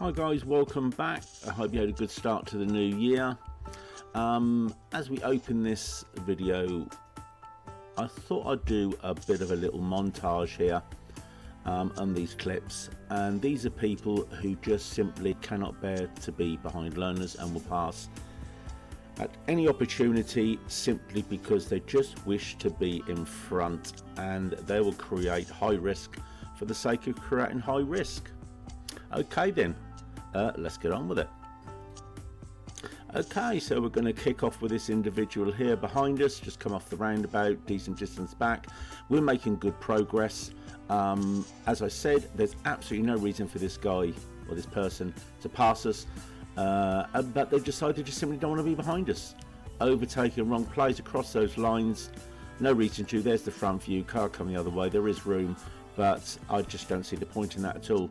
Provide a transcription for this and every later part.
Hi guys, welcome back. I hope you had a good start to the new year. As we open this video, I thought I'd do a bit of a little montage here on these clips, and these are people who just simply cannot bear to be behind learners and will pass at any opportunity simply because they just wish to be in front, and they will create high risk for the sake of creating high risk. Okay then, let's get on with it. Okay, so we're going to kick off with this individual here behind us, just come off the roundabout, decent distance back. We're making good progress. As I said, there's absolutely no reason for this guy or this person to pass us, but they decided just simply don't want to be behind us. Overtaking, wrong plays across those lines, no reason to. There's the front view, car coming the other way, there is room, but I just don't see the point in that at all.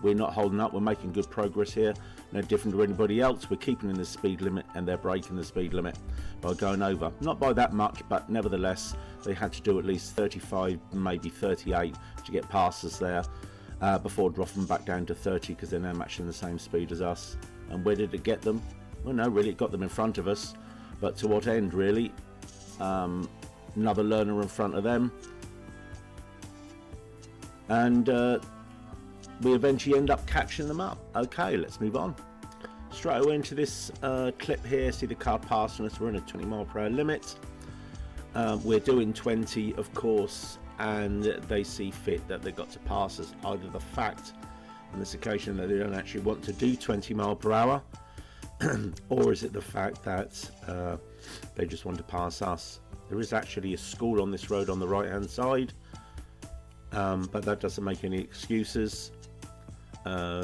We're not holding up, we're making good progress here, no different to anybody else. We're keeping in the speed limit and they're breaking the speed limit by going over. Not by that much, but nevertheless, they had to do at least 35, maybe 38 to get past us there before dropping back down to 30 because they're now matching the same speed as us. And where did it get them? Well, no, really, it got them in front of us, but to what end, really? Another learner in front of them. And we eventually end up catching them up. Okay, let's move on. Straight away into this clip here, see the car passing us. We're in a 20 mile per hour limit. We're doing 20, of course, and they see fit that they've got to pass us. Either the fact on this occasion that they don't actually want to do 20 mile per hour, or is it the fact that they just want to pass us? There is actually a school on this road on the right hand side, but that doesn't make any excuses.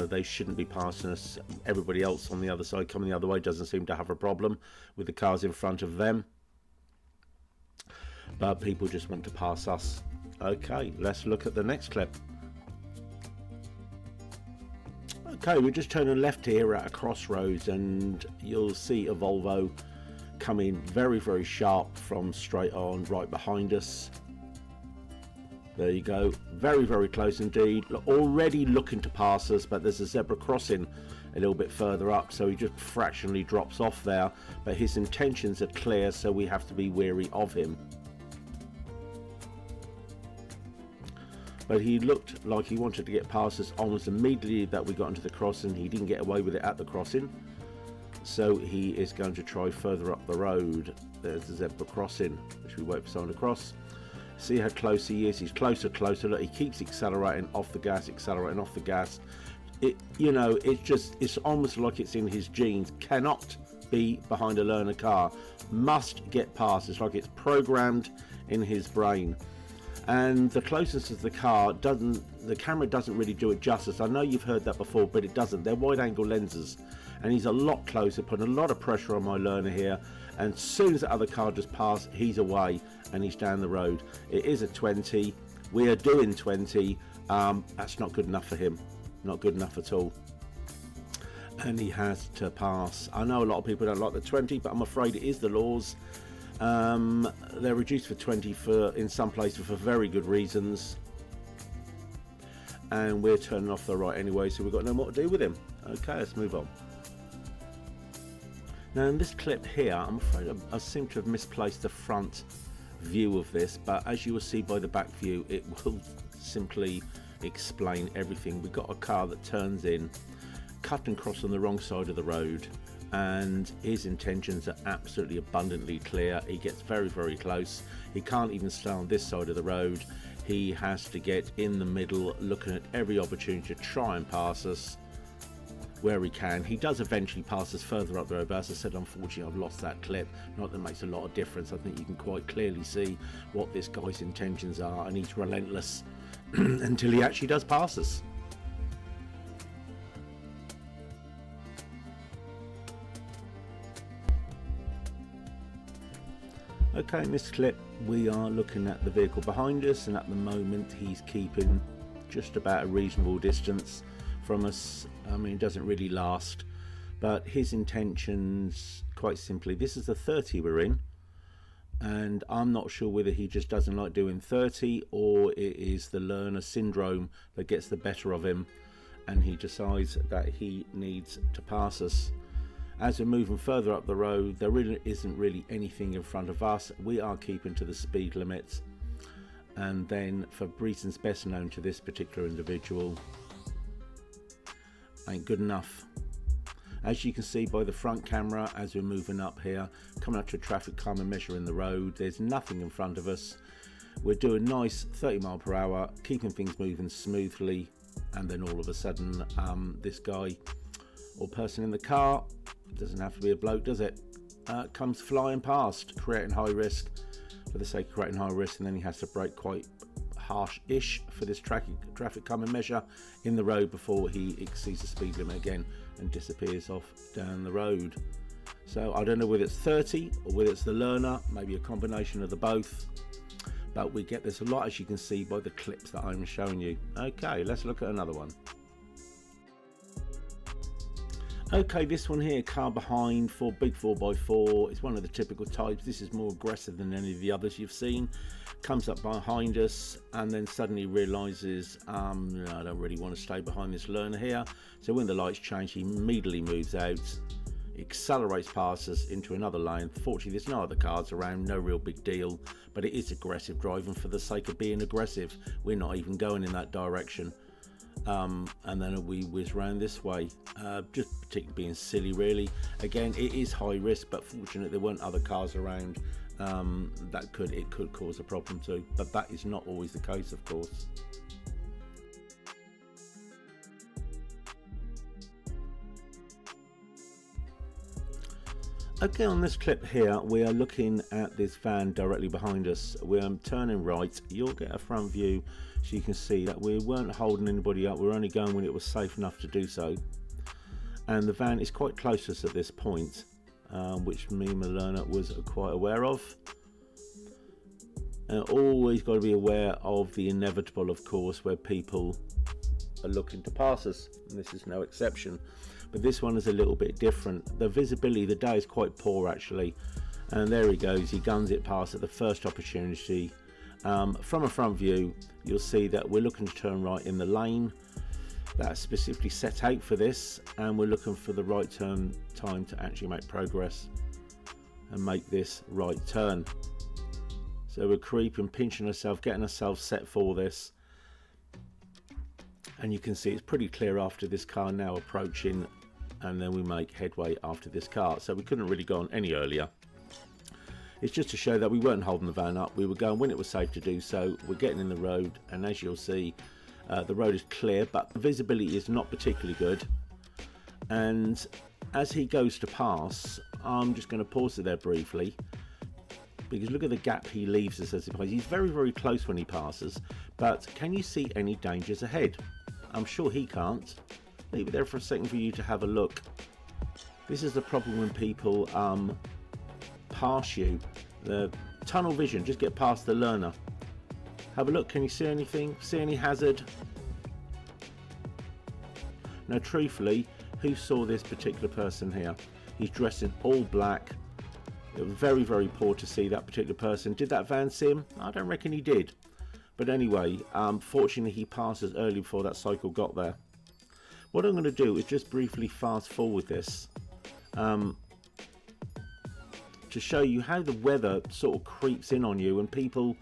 They shouldn't be passing us. Everybody else on the other side coming the other way doesn't seem to have a problem with the cars in front of them, but people just want to pass us. Okay, let's look at the next clip. Okay, we're just turning left here at a crossroads, and you'll see a Volvo coming very, very sharp from straight on right behind us. There you go, very, very close indeed. Already looking to pass us, but there's a zebra crossing a little bit further up, so he just fractionally drops off there, but his intentions are clear, so we have to be wary of him. But he looked like he wanted to get past us almost immediately that we got into the crossing. He didn't get away with it at the crossing, so he is going to try further up the road. There's the zebra crossing, which we wait for someone to cross. See how close he is. He's closer. Look, he keeps accelerating off the gas, it's almost like it's in his genes. Cannot be behind a learner car, must get past. It's like it's programmed in his brain. And the closeness of the car the camera doesn't really do it justice. I know you've heard that before, but it doesn't. They're wide angle lenses, and he's a lot closer, putting a lot of pressure on my learner here. And as soon as the other car just passed, he's away and he's down the road. It is a 20. We are doing 20. That's not good enough for him. Not good enough at all. And he has to pass. I know a lot of people don't like the 20, but I'm afraid it is the laws. They're reduced for 20 in some places for very good reasons. And we're turning off the right anyway, so we've got no more to do with him. Okay, let's move on. Now in this clip here, I'm afraid I seem to have misplaced the front view of this, but as you will see by the back view, it will simply explain everything. We've got a car that turns in, cut and cross on the wrong side of the road, and his intentions are absolutely abundantly clear. He gets very, very close. He can't even stay on this side of the road. He has to get in the middle, looking at every opportunity to try and pass us where he can. He does eventually pass us further up the road, but as I said, unfortunately I've lost that clip. Not that it makes a lot of difference. I think you can quite clearly see what this guy's intentions are, and he's relentless until he actually does pass us. Okay, in this clip we are looking at the vehicle behind us, and at the moment he's keeping just about a reasonable distance from us. I mean, it doesn't really last, but his intentions, quite simply, this is the 30 we're in, and I'm not sure whether he just doesn't like doing 30 or it is the learner syndrome that gets the better of him, and he decides that he needs to pass us. As we're moving further up the road, there really isn't really anything in front of us. We are keeping to the speed limits. And then, for reasons best known to this particular individual, ain't good enough. As you can see by the front camera, as we're moving up here, coming up to a traffic calming measure in the road, there's nothing in front of us. We're doing nice 30 mile per hour, keeping things moving smoothly, and then all of a sudden, this guy or person in the car, doesn't have to be a bloke, does it, comes flying past, creating high risk for the sake of creating high risk, and then he has to brake quite harsh-ish for this traffic calming measure in the road before he exceeds the speed limit again and disappears off down the road. So I don't know whether it's 30 or whether it's the learner, maybe a combination of the both, but we get this a lot, as you can see by the clips that I'm showing you. Okay, let's look at another one. Okay, this one here, car behind, big 4x4. It's one of the typical types. This is more aggressive than any of the others you've seen. Comes up behind us and then suddenly realises, I don't really want to stay behind this learner here. So when the lights change, he immediately moves out, accelerates past us into another lane. Fortunately, there's no other cars around, no real big deal, but it is aggressive driving for the sake of being aggressive. We're not even going in that direction. And then we whiz round this way, just particularly being silly really. Again, it is high risk, but fortunately there weren't other cars around. It could cause a problem too, but that is not always the case, of course. Okay, on this clip here, we are looking at this van directly behind us. We're turning right. You'll get a front view so you can see that we weren't holding anybody up. We were only going when it was safe enough to do so. And the van is quite close to us at this point, which me and my learner was quite aware of. And always got to be aware of the inevitable, of course, where people are looking to pass us, and this is no exception. But this one is a little bit different. The visibility, the day is quite poor actually, and there he goes, he guns it past at the first opportunity. From a front view, you'll see that we're looking to turn right in the lane that's specifically set out for this, and we're looking for the right turn time to actually make progress and make this right turn. So we're creeping, pinching ourselves, getting ourselves set for this, and you can see it's pretty clear after this car now approaching, and then we make headway after this car. So we couldn't really go on any earlier. It's just to show that we weren't holding the van up. We were going when it was safe to do so. We're getting in the road, and as you'll see, the road is clear, but the visibility is not particularly good. And as he goes to pass, I'm just going to pause it there briefly, because look at the gap he leaves us as he passes. He's very, very close when he passes, but can you see any dangers ahead? I'm sure he can't. Leave it there for a second for you to have a look. This is the problem when people pass you. The tunnel vision, just get past the learner. Have a look, can you see anything? See any hazard? Now truthfully, who saw this particular person here? He's dressed in all black. It was very, very poor to see that particular person. Did that van see him? I don't reckon he did. But anyway, fortunately he passes early before that cycle got there. What I'm going to do is just briefly fast forward this to show you how the weather sort of creeps in on you, and people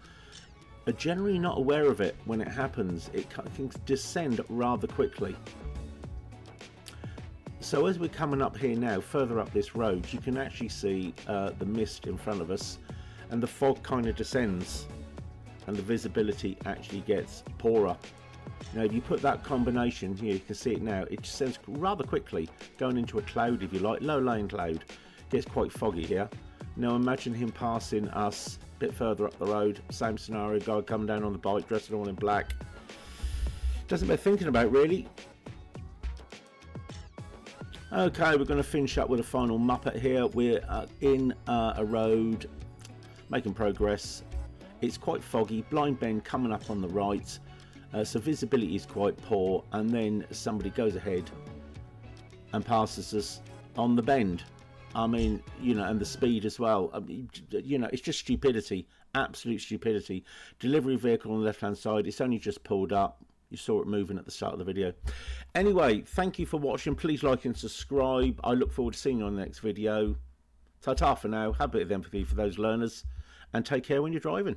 are generally not aware of it when it happens. It can descend rather quickly. So as we're coming up here now, further up this road, you can actually see the mist in front of us, and the fog kind of descends, and the visibility actually gets poorer. Now if you put that combination here, you can see it now, it descends rather quickly, going into a cloud if you like, low-lying cloud. Gets quite foggy here. Now imagine him passing us a bit further up the road, same scenario, guy coming down on the bike dressed all in black. Doesn't bear thinking about really. Okay, we're going to finish up with a final Muppet here. We're in a road, making progress. It's quite foggy, blind bend coming up on the right, so visibility is quite poor, and then somebody goes ahead and passes us on the bend. I mean, you know, and the speed as well. I mean, you know, it's just stupidity, absolute stupidity. Delivery vehicle on the left hand side, it's only just pulled up. You saw it moving at the start of the video. Anyway, thank you for watching. Please like and subscribe. I look forward to seeing you on the next video. Ta-ta for now. Have a bit of empathy for those learners, and take care when you're driving.